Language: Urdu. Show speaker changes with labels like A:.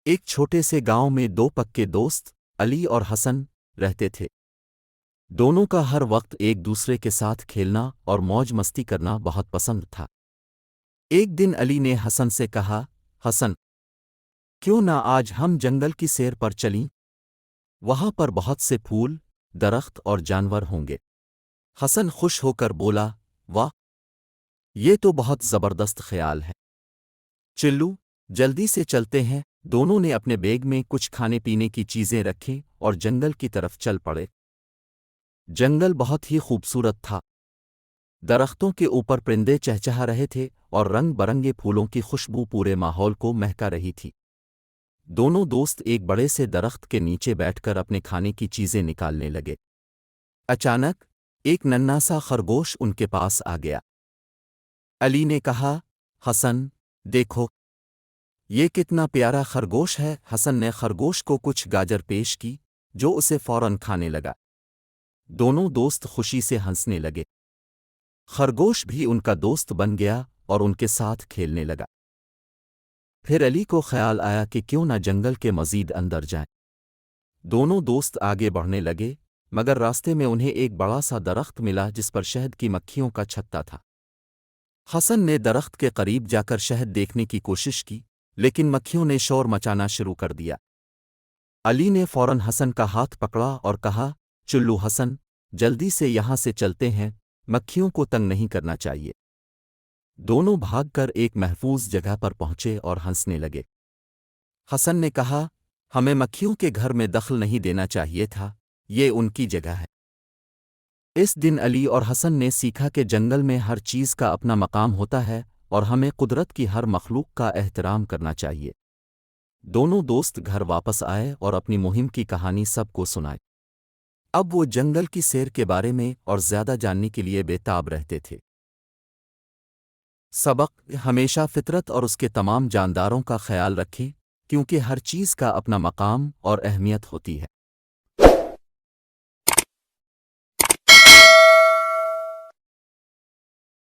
A: ایک چھوٹے سے گاؤں میں دو پکے دوست علی اور حسن رہتے تھے۔ دونوں کا ہر وقت ایک دوسرے کے ساتھ کھیلنا اور موج مستی کرنا بہت پسند تھا۔ ایک دن علی نے حسن سے کہا، حسن، کیوں نہ آج ہم جنگل کی سیر پر چلیں؟ وہاں پر بہت سے پھول، درخت اور جانور ہوں گے۔ حسن خوش ہو کر بولا، واہ، یہ تو بہت زبردست خیال ہے۔ چلو، جلدی سے چلتے ہیں۔ دونوں نے اپنے بیگ میں کچھ کھانے پینے کی چیزیں رکھیں اور جنگل کی طرف چل پڑے۔ جنگل بہت ہی خوبصورت تھا۔ درختوں کے اوپر پرندے چہچہا رہے تھے اور رنگ برنگے پھولوں کی خوشبو پورے ماحول کو مہکا رہی تھی۔ دونوں دوست ایک بڑے سے درخت کے نیچے بیٹھ کر اپنے کھانے کی چیزیں نکالنے لگے۔ اچانک ایک ننھا سا خرگوش ان کے پاس آ گیا۔ علی نے کہا، حسن، دیکھو، یہ کتنا پیارا خرگوش ہے۔ حسن نے خرگوش کو کچھ گاجر پیش کی، جو اسے فوراً کھانے لگا۔ دونوں دوست خوشی سے ہنسنے لگے۔ خرگوش بھی ان کا دوست بن گیا اور ان کے ساتھ کھیلنے لگا۔ پھر علی کو خیال آیا کہ کیوں نہ جنگل کے مزید اندر جائیں۔ دونوں دوست آگے بڑھنے لگے، مگر راستے میں انہیں ایک بڑا سا درخت ملا جس پر شہد کی مکھیوں کا چھتا تھا۔ حسن نے درخت کے قریب جا کر شہد دیکھنے کی کوشش کی، لیکن مکھیوں نے شور مچانا شروع کر دیا۔ علی نے فوراً حسن کا ہاتھ پکڑا اور کہا، چلو حسن، جلدی سے یہاں سے چلتے ہیں، مکھیوں کو تنگ نہیں کرنا چاہیے۔ دونوں بھاگ کر ایک محفوظ جگہ پر پہنچے اور ہنسنے لگے۔ حسن نے کہا، ہمیں مکھیوں کے گھر میں دخل نہیں دینا چاہیے تھا، یہ ان کی جگہ ہے۔ اس دن علی اور حسن نے سیکھا کہ جنگل میں ہر چیز کا اپنا مقام ہوتا ہے اور ہمیں قدرت کی ہر مخلوق کا احترام کرنا چاہیے۔ دونوں دوست گھر واپس آئے اور اپنی مہم کی کہانی سب کو سنائی۔ اب وہ جنگل کی سیر کے بارے میں اور زیادہ جاننے کے لیے بے تاب رہتے تھے۔ سبق: ہمیشہ فطرت اور اس کے تمام جانداروں کا خیال رکھیں، کیونکہ ہر چیز کا اپنا مقام اور اہمیت ہوتی ہے۔